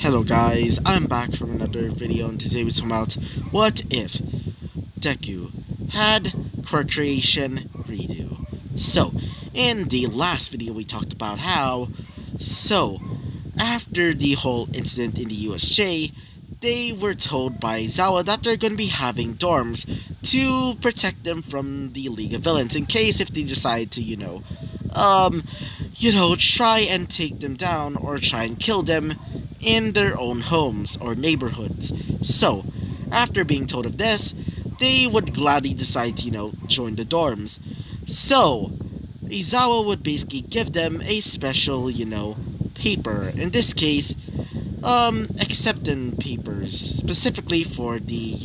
Hello guys, I'm back from another video, and today we talk about what if Deku had quirk creation redo. So, in the last video we talked about how, after the whole incident in the USJ, they were told by Zawa that they're going to be having dorms to protect them from the League of Villains in case if they decide to, try and take them down or try and kill them in their own homes or neighborhoods. So, after being told of this, they would gladly decide to, join the dorms. So, Izawa would basically give them a special, paper. In this case, acceptance papers, specifically for the,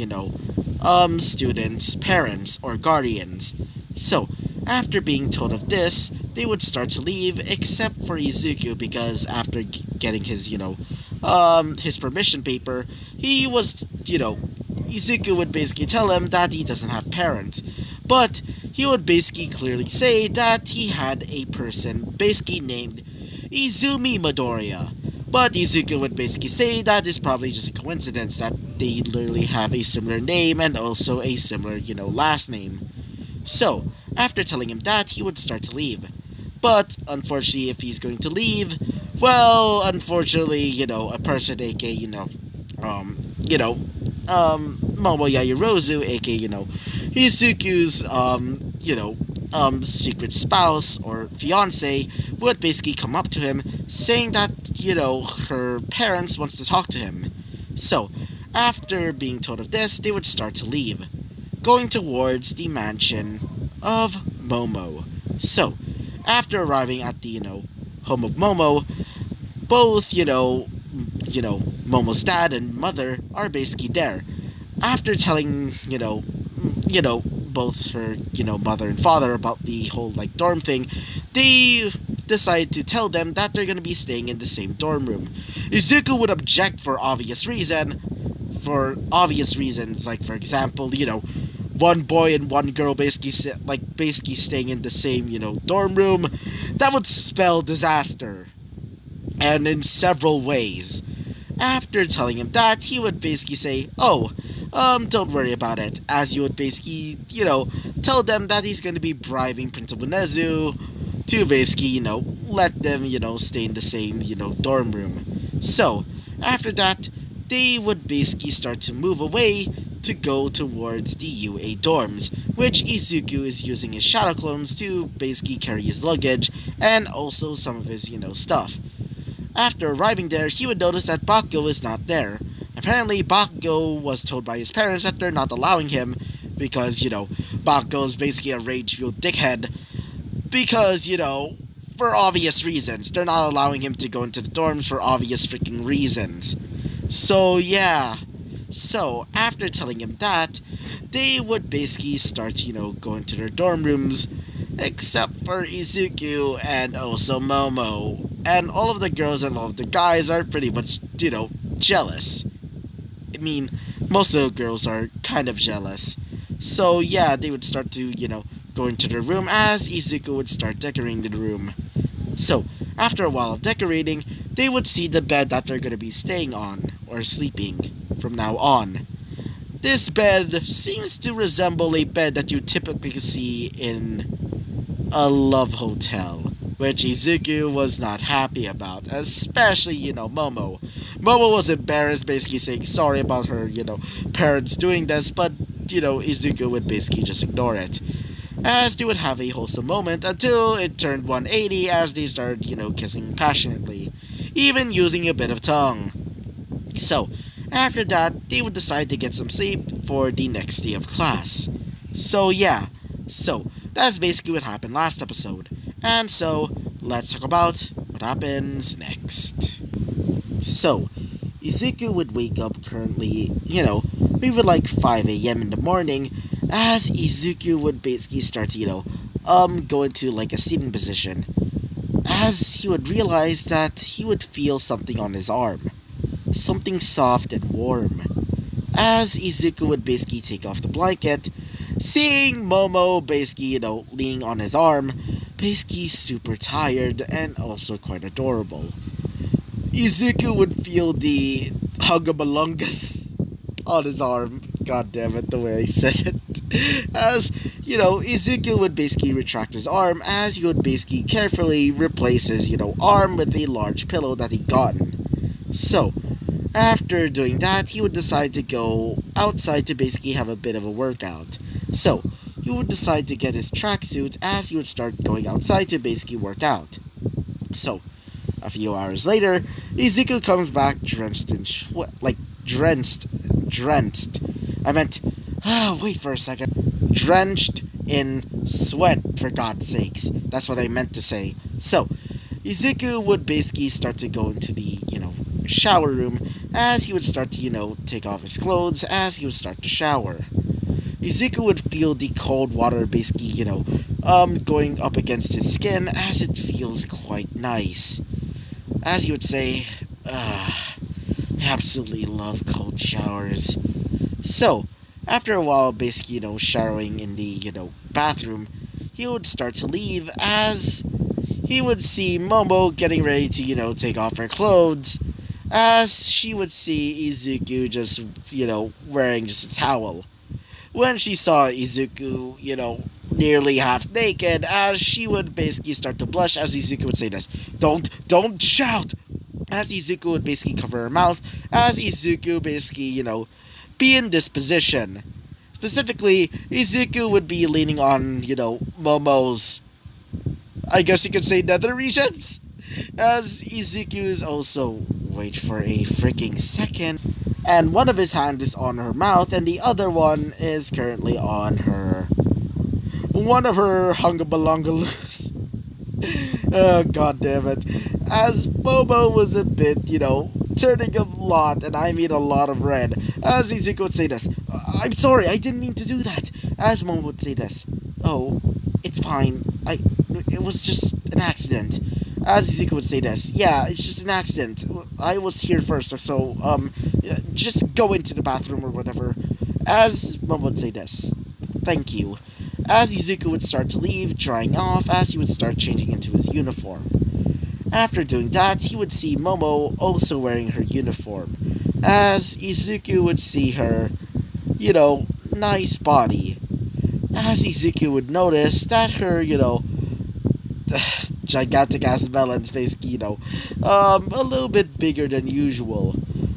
students' parents or guardians. So, after being told of this, they would start to leave, except for Izuku, because after getting his, his permission paper, he was, Izuku would basically tell him that he doesn't have parents. But he would basically clearly say that he had a person basically named Izumi Midoriya. But Izuku would basically say that it's probably just a coincidence that they literally have a similar name and also a similar, last name. So, after telling him that, he would start to leave. But, unfortunately, if he's going to leave, well, unfortunately, a person, aka, Momo Yaoyorozu, aka, Izuku's, secret spouse or fiance, would basically come up to him, saying that, her parents wants to talk to him. So, after being told of this, they would start to leave, going towards the mansion of Momo. So, after arriving at the, home of Momo, both, Momo's dad and mother are basically there. After telling, both her, mother and father about the whole, dorm thing, they decide to tell them that they're gonna be staying in the same dorm room. Izuku would object for obvious reasons, like, for example, one boy and one girl basically staying in the same, dorm room. That would spell disaster. And in several ways. After telling him that, he would basically say, don't worry about it, as you would basically, tell them that he's going to be bribing Principal Nezu to basically, let them, stay in the same, dorm room. So, after that, they would basically start to move away to go towards the UA dorms, which Izuku is using his shadow clones to basically carry his luggage and also some of his, stuff. After arriving there, he would notice that Bakugo is not there. Apparently, Bakugo was told by his parents that they're not allowing him because, Bakugo is basically a rage-fueled dickhead. Because, for obvious reasons. They're not allowing him to go into the dorms for obvious freaking reasons. So, yeah. So, after telling him that, they would basically start, going to their dorm rooms, except for Izuku and also Momo. And all of the girls and all of the guys are pretty much, jealous. I mean, most of the girls are kind of jealous. So, yeah, they would start to, go into their room as Izuku would start decorating the room. So, after a while of decorating, they would see the bed that they're going to be staying on, or sleeping, from now on. This bed seems to resemble a bed that you typically see in a love hotel, which Izuku was not happy about, especially, Momo. Momo was embarrassed, basically saying sorry about her, parents doing this, but, Izuku would basically just ignore it, as they would have a wholesome moment until it turned 180 as they started, kissing passionately, even using a bit of tongue. So, after that, they would decide to get some sleep for the next day of class. So, yeah. So, that's basically what happened last episode. And so, let's talk about what happens next. So, Izuku would wake up currently, maybe like 5 a.m. in the morning, as Izuku would basically start to, go into like a seating position, as he would realize that he would feel something on his arm. Something soft and warm. As Izuku would basically take off the blanket, seeing Momo basically, leaning on his arm, basically super tired and also quite adorable. Izuku would feel the Huggabalungus on his arm. God damn it, the way I said it. As, Izuku would basically retract his arm as he would basically carefully replace his, arm with a large pillow that he'd gotten. So, after doing that, he would decide to go outside to basically have a bit of a workout. So, he would decide to get his tracksuit as he would start going outside to basically work out. So, a few hours later, Izuku comes back drenched in sweat. Like, drenched. I meant, wait for a second. Drenched in sweat, for God's sakes. That's what I meant to say. So, Izuku would basically start to go into the, shower room as he would start to, take off his clothes as he would start to shower. Izuku would feel the cold water basically, going up against his skin as it feels quite nice. As he would say, I absolutely love cold showers. So, after a while, basically, showering in the, bathroom, he would start to leave as he would see Momo getting ready to, take off her clothes, as she would see Izuku just, wearing just a towel. When she saw Izuku, nearly half naked, as she would basically start to blush, as Izuku would say this, don't shout! As Izuku would basically cover her mouth, as Izuku basically, be in this position. Specifically, Izuku would be leaning on, Momo's, I guess you could say, nether regions, as Izuku is also, wait for a freaking second, and one of his hands is on her mouth, and the other one is currently on one of her hungabalungalus. Oh, god damn it. As Momo was a bit, turning a lot, and I mean a lot of red, as Izuku would say this, I'm sorry, I didn't mean to do that. As Momo would say this, oh, it's fine, it was just an accident. As Izuku would say this, yeah, it's just an accident. I was here first, so, just go into the bathroom or whatever. As Momo would say this, thank you. As Izuku would start to leave, drying off, as he would start changing into his uniform. After doing that, he would see Momo also wearing her uniform, as Izuku would see her, nice body. As Izuku would notice that her, gigantic ass melon's basically, a little bit bigger than usual.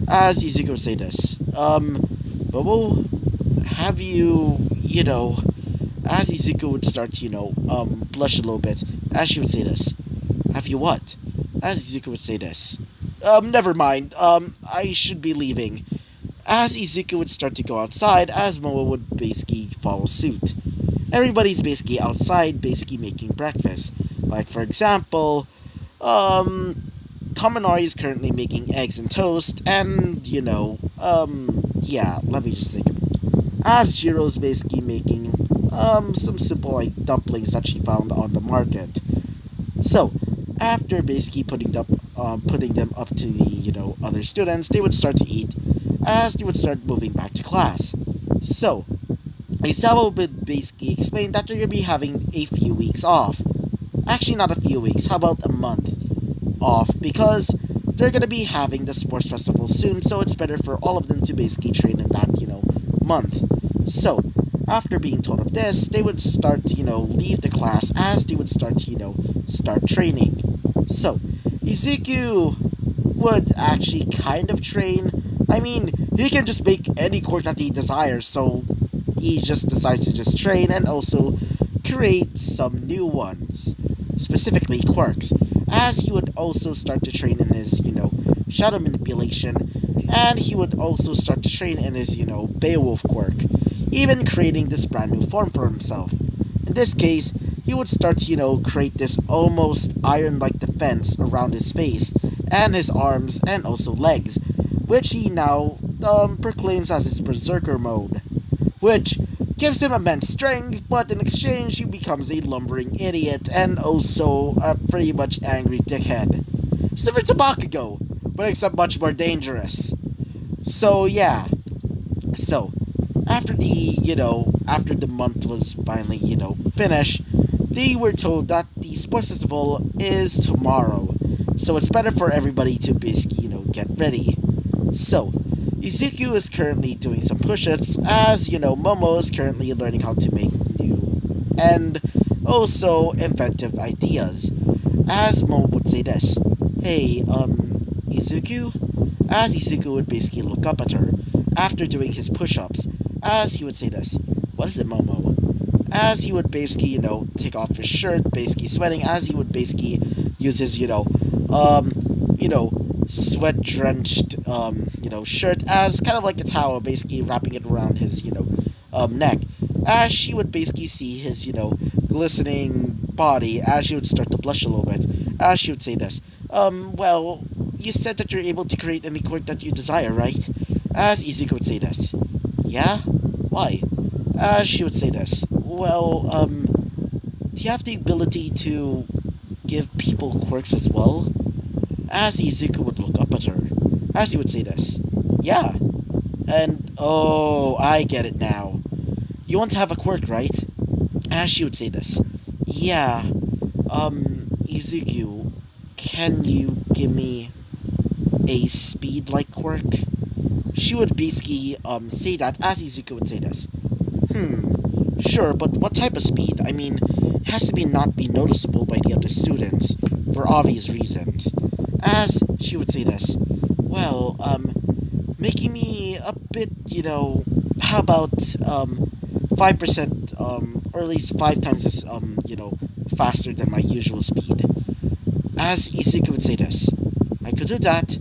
As Izuku would say this, Momo, have you, as Izuku would start to, blush a little bit, as she would say this, have you what? As Izuku would say this, never mind, I should be leaving. As Izuku would start to go outside, as Momo would basically follow suit. Everybody's basically outside, basically making breakfast. Like, for example, Kaminari is currently making eggs and toast, and, yeah, let me just think. As Jiro's basically making, some simple, dumplings that she found on the market. So, after basically putting them up to the, other students, they would start to eat, as they would start moving back to class. So, Aizawa would basically explain that they're going to be having a few weeks off. Actually, not a few weeks, how about a month off, because they're going to be having the sports festival soon, so it's better for all of them to basically train in that, month. So, after being told of this, they would start to, leave the class as they would start to, start training. So, Izuku would actually kind of train. I mean, he can just make any quirk that he desires, so he just decides to just train and also create some new ones, specifically quirks, as he would also start to train in his, shadow manipulation, and he would also start to train in his, Beowulf quirk, even creating this brand new form for himself. In this case, he would start to, create this almost iron-like defense around his face, and his arms, and also legs, which he now, proclaims as his berserker mode, which gives him immense strength, but in exchange he becomes a lumbering idiot, and also a pretty much angry dickhead. Similar to Bakugo, but except much more dangerous. So yeah. So, after the month was finally, finished, they were told that the sports festival is tomorrow. So it's better for everybody to basically, get ready. So, Izuku is currently doing some push-ups, as, Momo is currently learning how to make new and also inventive ideas. As Momo would say this, "Hey, Izuku?" As Izuku would basically look up at her after doing his push-ups, as he would say this, "What is it, Momo?" As he would basically, take off his shirt, basically sweating, as he would basically use his, um, you know, sweat-drenched, shirt as kind of like a towel, basically wrapping it around his, neck. As she would basically see his, glistening body, as she would start to blush a little bit, as she would say this, well, you said that you're able to create any quirk that you desire, right? As Izuku would say this. Yeah? Why? As she would say this. Well, do you have the ability to give people quirks as well? As Izuku would look up at her, as he would say this. Yeah. And, oh, I get it now. You want to have a quirk, right? As she would say this. Yeah. Izuku, can you give me a speed-like quirk? She would basically, say that as Izuku would say this. Sure, but what type of speed? I mean, it has to not be noticeable by the other students, for obvious reasons. As she would say this. Well, making me a bit, how about, 5%, or at least 5 times as, faster than my usual speed. As Izuku would say this. I could do that.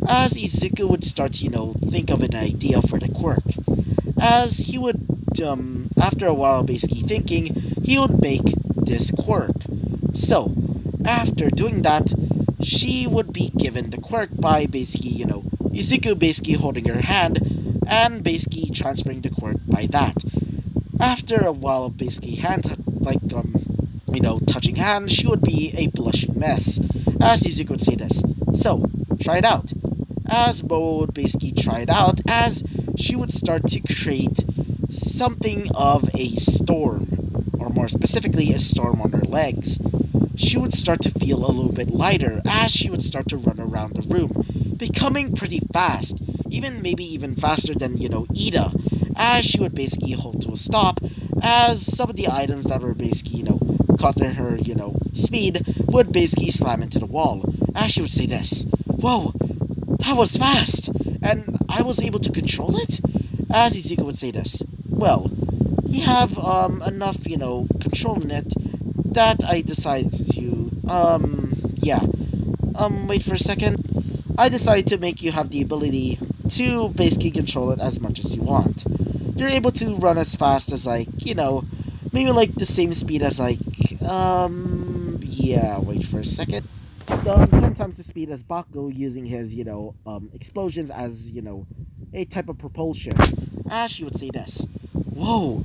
As Izuku would start to, think of an idea for the quirk. As he would, after a while basically thinking, he would make this quirk. So, after doing that, she would be given the quirk by basically, Izuku basically holding her hand and basically transferring the quirk by that. After a while of basically touching hands, she would be a blushing mess. As Izuku would say this. So, try it out. As Momo would basically try it out, as she would start to create something of a storm, or more specifically, a storm on her legs. She would start to feel a little bit lighter as she would start to run around the room, becoming pretty fast, maybe even faster than, Ida, as she would basically hold to a stop, as some of the items that were basically, caught in her, speed, would basically slam into the wall, as she would say this. Whoa, that was fast, and I was able to control it? As Izuku would say this. Well, you have, enough, control in it, that I decided to, yeah. Wait for a second. I decided to make you have the ability to basically control it as much as you want. You're able to run as fast as, maybe, the same speed as, yeah, wait for a second. 10 times the speed as Bakugo using his, explosions as, a type of propulsion. As she would say this. Whoa,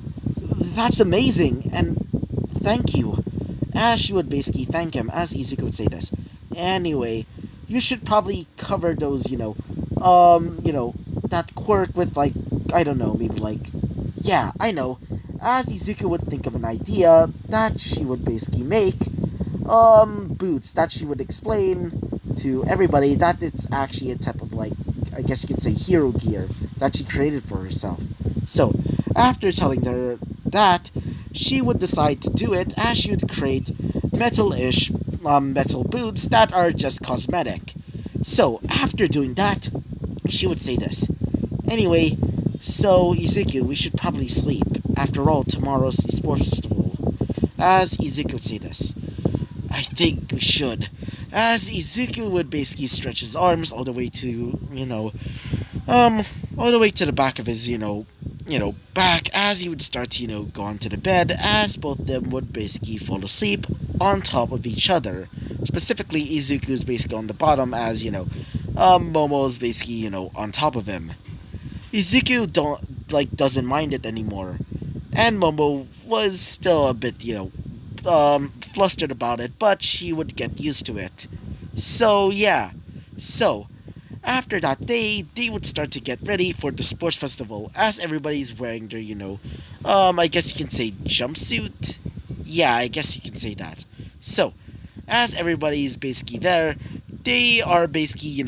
that's amazing, and thank you. As she would basically thank him, as Izuku would say this. Anyway, you should probably cover those, that quirk with, I don't know, maybe, yeah, I know. As Izuku would think of an idea that she would basically make, boots that she would explain to everybody that it's actually a type of, I guess you could say hero gear that she created for herself. So, after telling her that, she would decide to do it as she would create metal-ish, metal boots that are just cosmetic. So, after doing that, she would say this. Anyway, so, Izuku, we should probably sleep. After all, tomorrow's the sports festival. As Izuku would say this. I think we should. As Izuku would basically stretch his arms all the way to, all the way to the back of his, back, as he would start to, go onto the bed, as both of them would basically fall asleep on top of each other. Specifically, Izuku's basically on the bottom, as, Momo's basically, on top of him. Izuku doesn't mind it anymore. And Momo was still a bit, flustered about it, but she would get used to it. So, yeah. So, after that day, they would start to get ready for the sports festival, as everybody's wearing their, I guess you can say jumpsuit? Yeah, I guess you can say that. So, as everybody's basically there, they are basically,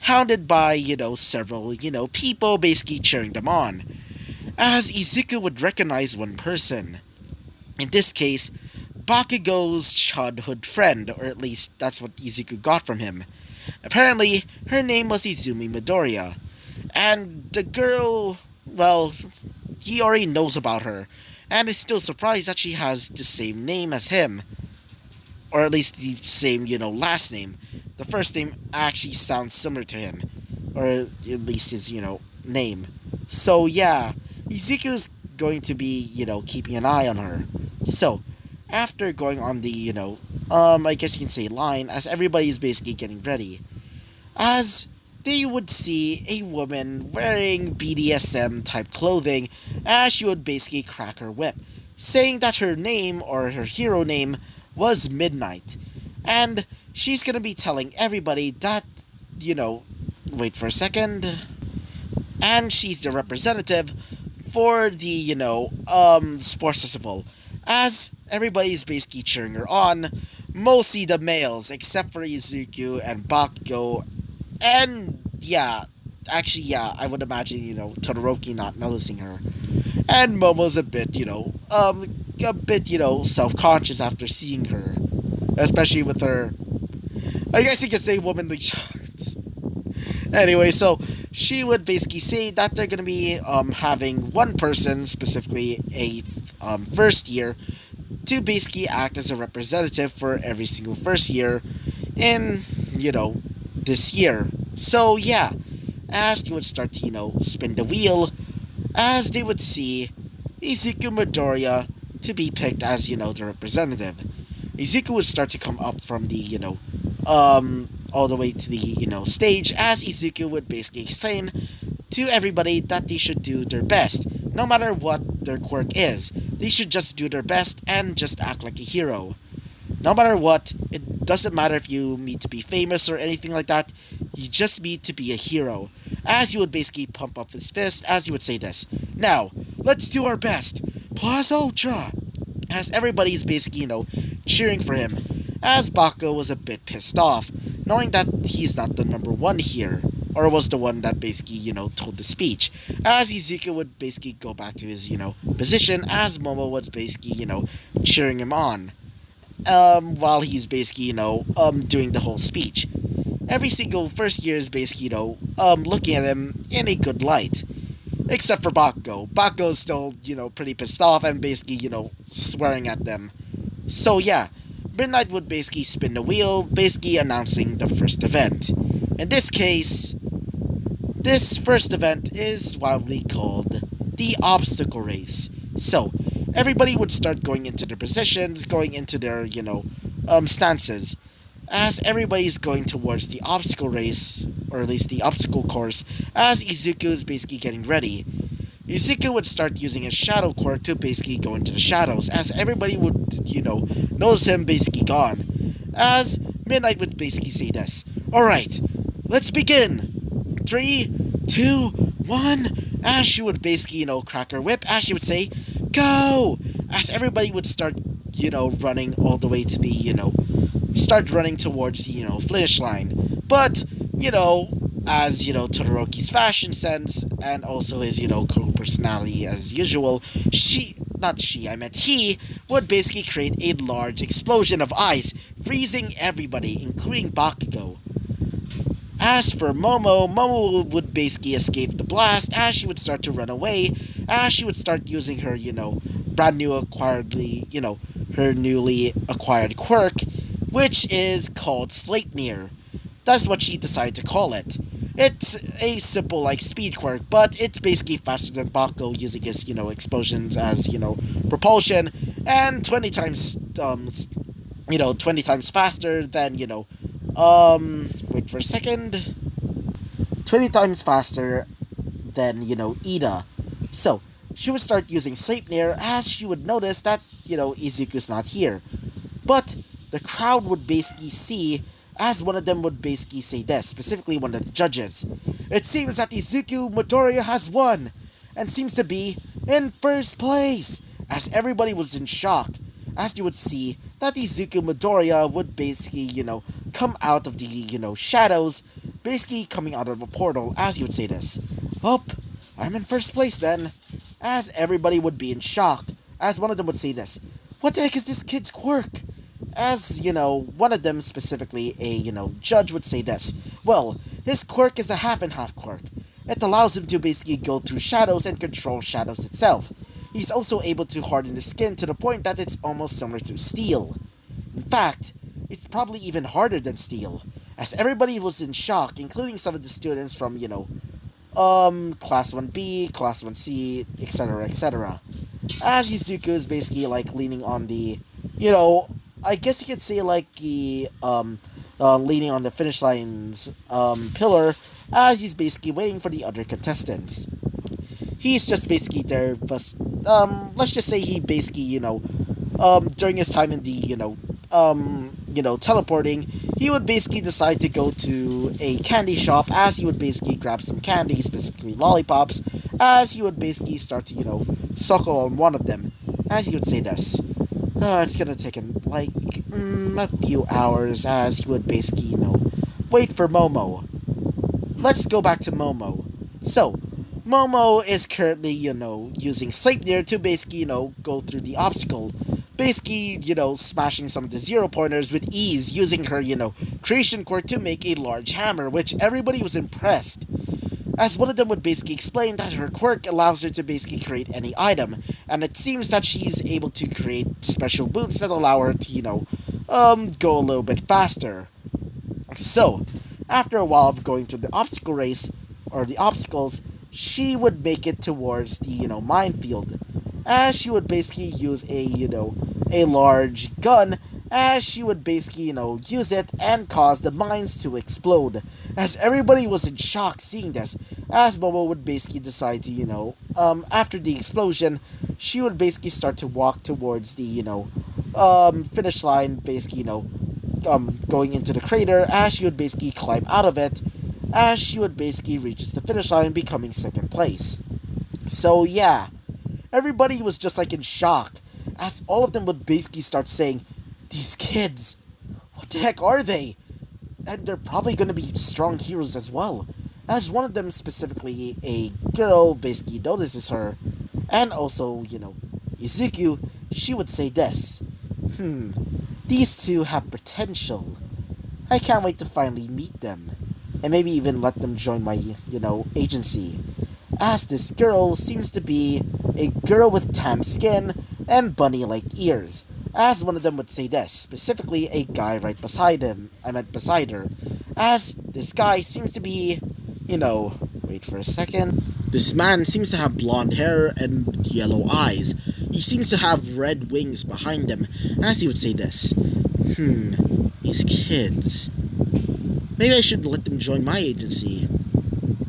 hounded by, several, people basically cheering them on. As Izuku would recognize one person. In this case, Bakugo's childhood friend, or at least that's what Izuku got from him. Apparently, her name was Izumi Midoriya. And the girl, well, he already knows about her, and is still surprised that she has the same name as him. Or at least the same, last name. The first name actually sounds similar to him. Or at least his, name. So yeah, Izuku's going to be, keeping an eye on her. So, after going on the, I guess you can say line, as everybody is basically getting ready, as they would see a woman wearing BDSM type clothing as she would basically crack her whip, saying that her name, or her hero name, was Midnight. And she's gonna be telling everybody that, wait for a second, and she's the representative for the, sports festival, as everybody's basically cheering her on, mostly the males, except for Izuku and Bakugo, and yeah, actually, yeah, I would imagine, Todoroki not noticing her. And Momo's a bit, self-conscious after seeing her, especially with her, I guess you could say, womanly charms. Anyway, so she would basically say that they're gonna be having one person, specifically a first year, to basically act as a representative for every single first year in, this year. So yeah, as they would start to, spin the wheel, as they would see Izuku Midoriya to be picked as, the representative. Izuku would start to come up from the, all the way to the, stage, as Izuku would basically explain to everybody that they should do their best, no matter what their quirk is. They should just do their best and just act like a hero. No matter what, it doesn't matter if you need to be famous or anything like that, you just need to be a hero. As you would basically pump up his fist, as you would say this, "Now, let's do our best, plus ultra!" As everybody's basically, cheering for him, as Bakugo was a bit pissed off, knowing that he's not the number one here, or was the one that basically, told the speech, as Izuku would basically go back to his, position, as Momo was basically, cheering him on, while he's basically, doing the whole speech. Every single first year is basically, looking at him in a good light. Except for Bakugo. Bakugo's still, pretty pissed off and basically, swearing at them. So yeah, Midnight would basically spin the wheel, basically announcing the first event. In this case, this first event is widely called the obstacle race. So, everybody would start going into their positions, going into their, stances. As everybody's going towards the obstacle race, or at least the obstacle course, as Izuku is basically getting ready. Izuku would start using his shadow quirk to basically go into the shadows, as everybody would, notice him basically gone. As Midnight would basically say this, "Alright, let's begin! 3, 2, 1, as she would basically, crack her whip, as she would say, "Go!" As everybody would start, running all the way to the, start running towards the, finish line. But, as, Todoroki's fashion sense, and also his, cool personality as usual, he would basically create a large explosion of ice, freezing everybody, including Bakugo. As for Momo would basically escape the blast, as she would start to run away, as she would start using her, her newly acquired quirk, which is called Sleipnir. That's what she decided to call it. It's a simple, speed quirk, but it's basically faster than Bakugo, using his, explosions as, propulsion, and 20 times, 20 times faster than, wait for a second, 20 times faster than, Ida. So, she would start using Sleipnir, as she would notice that, Izuku's not here. But the crowd would basically see, as one of them would basically say this, specifically one of the judges. "It seems that Izuku Midoriya has won, and seems to be in first place," as everybody was in shock, as you would see that Izuku Midoriya would basically, come out of the, shadows, basically coming out of a portal, as you would say this. Well, I'm in first place then, as everybody would be in shock, as one of them would say this. What the heck is this kid's quirk? As, one of them, specifically a, judge would say this. Well, his quirk is a half and half quirk. It allows him to basically go through shadows and control shadows itself. He's also able to harden the skin to the point that it's almost similar to steel. In fact, it's probably even harder than steel, as everybody was in shock, including some of the students from, Class 1B, Class 1C, etc., etc. As Izuku is basically, leaning on the, I guess you could say, the, leaning on the finish line's, pillar, as he's basically waiting for the other contestants. He's just basically there, but, let's just say he basically, during his time in the, teleporting, he would basically decide to go to a candy shop, as he would basically grab some candy, specifically lollipops, as he would basically start to, suckle on one of them, as he would say this. It's gonna take him, a few hours, as he would basically, wait for Momo. Let's go back to Momo. So, Momo is currently, using Sleipnir to basically, go through the obstacle. Basically, smashing some of the zero-pointers with ease, using her, creation quirk to make a large hammer, which everybody was impressed. As one of them would basically explain that her quirk allows her to basically create any item, and it seems that she's able to create special boots that allow her to, go a little bit faster. So, after a while of going through the obstacle race, or the obstacles, she would make it towards the, minefield, as she would basically use a large gun, as she would basically, use it and cause the mines to explode, as everybody was in shock seeing this, as Momo would basically decide to, after the explosion, she would basically start to walk towards the, finish line, basically, going into the crater, as she would basically climb out of it, as she would basically reaches the finish line, becoming second place. So yeah, everybody was just in shock, as all of them would basically start saying, these kids, what the heck are they? And they're probably going to be strong heroes as well, as one of them, specifically a girl, basically notices her, and also, Izuku, she would say this. These two have potential. I can't wait to finally meet them, and maybe even let them join my, agency. As this girl seems to be a girl with tan skin and bunny-like ears, as one of them would say this, specifically a guy right beside her, as this guy seems to be, wait for a second, this man seems to have blonde hair and yellow eyes. He seems to have red wings behind him, as he would say this. These kids. Maybe I should let them join my agency.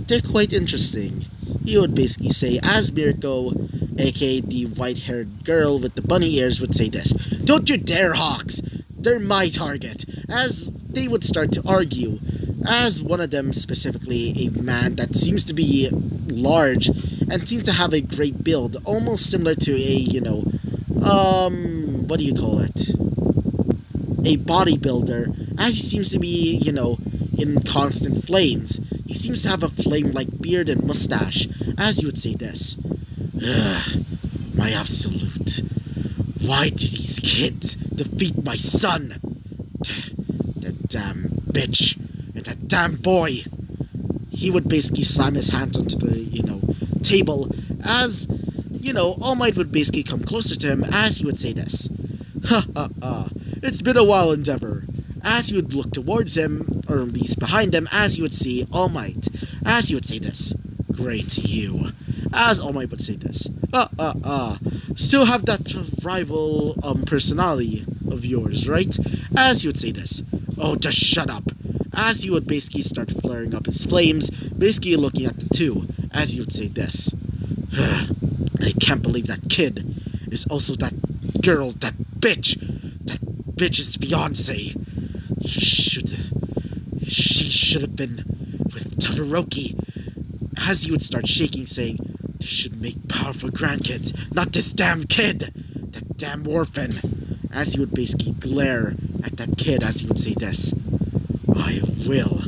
They're quite interesting. He would basically say, as Mirko, aka the white-haired girl with the bunny ears, would say this. Don't you dare, Hawks! They're my target! As they would start to argue, as one of them, specifically a man that seems to be large and seems to have a great build, almost similar to a, what do you call it? A bodybuilder, as he seems to be, in constant flames. He seems to have a flame-like beard and mustache, as you would say this. Ugh, my absolute. Why did these kids defeat my son? That damn bitch and that damn boy. He would basically slam his hands onto the, table, as, All Might would basically come closer to him, as he would say this. Ha ha ha, it's been a while, Endeavor. As he would look towards him, or at least behind him, as he would see All Might, as he would say this. Great, you. As All Might would say this. Still have that rival, personality of yours, right? As he would say this. Oh, just shut up. As he would basically start flaring up his flames, basically looking at the two, as he would say this. I can't believe that kid is also that girl, that bitch's fiancé. She should have been with Todoroki. As he would start shaking, saying, they should make powerful grandkids, not this damn kid, that damn orphan. As he would basically glare at that kid, as he would say this. I will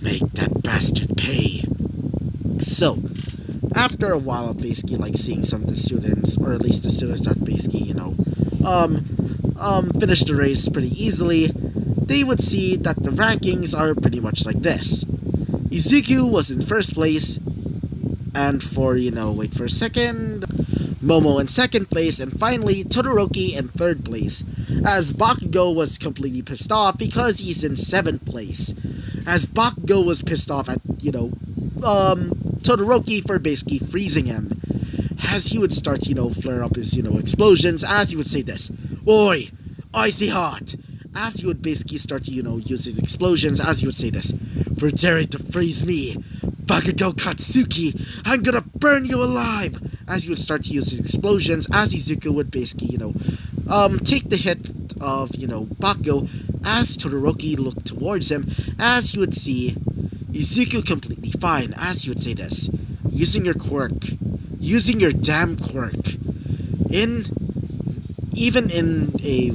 make that bastard pay. So, after a while of basically like seeing some of the students, or at least the students that basically, finished the race pretty easily, they would see that the rankings are pretty much like this. Izuku was in first place, and for, wait for a second, Momo in second place, and finally Todoroki in third place, as Bakugo was completely pissed off because he's in 7th place, as Bakugo was pissed off at, Todoroki for basically freezing him, as he would start, flare up his, explosions, as he would say this, "Oi, icy hot," as he would basically start to, use his explosions, as he would say this, "For daring to freeze me, Bakugo Katsuki, I'm gonna burn you alive," as he would start to use his explosions, as Izuku would basically, take the hit of, Bakugo, as Todoroki looked towards him, as he would see Izuku completely fine, as he would say this, "Using your quirk, using your damn quirk, even in a,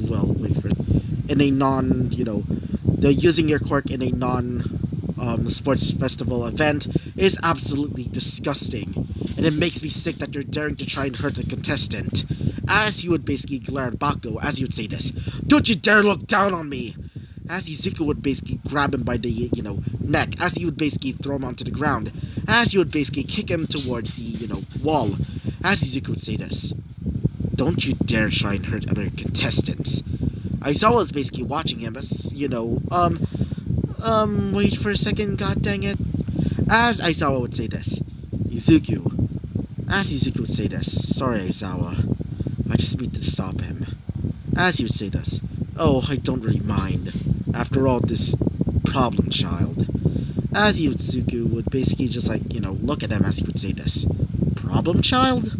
in a non, the using your quirk in a sports festival event is absolutely disgusting, and it makes me sick that you're daring to try and hurt a contestant," as he would basically glare at Bakugo, as he would say this, "Don't you dare look down on me," as Izuku would basically grab him by the, neck, as he would basically throw him onto the ground, as he would basically kick him towards the, wall, as Izuku would say this, "Don't you dare try and hurt other contestants." Aizawa was basically watching him as, wait for a second, god dang it, as Aizawa would say this, "Izuku," as Izuku would say this, "Sorry Aizawa, I just need to stop him," as he would say this, "Oh, I don't really mind. After all, this problem child," as Izuku would basically just look at him, as he would say this, "Problem child?"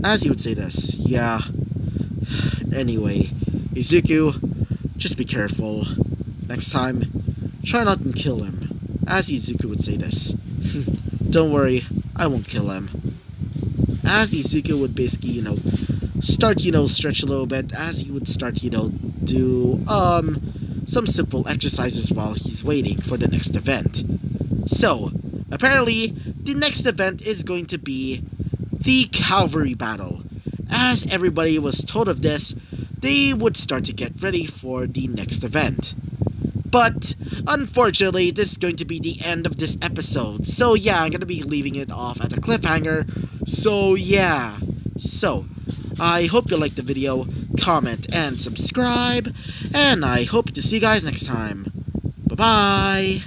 as he would say this, "Yeah. Anyway, Izuku, just be careful. Next time, try not to kill him," as Izuku would say this. "Don't worry, I won't kill him." As Izuku would basically, start, stretch a little bit, as he would start, do, some simple exercises while he's waiting for the next event. So, apparently, the next event is going to be the Cavalry Battle. As everybody was told of this, they would start to get ready for the next event. But, unfortunately, this is going to be the end of this episode. So yeah, I'm going to be leaving it off at a cliffhanger. So yeah. So, I hope you liked the video, comment, and subscribe. And I hope to see you guys next time. Bye-bye.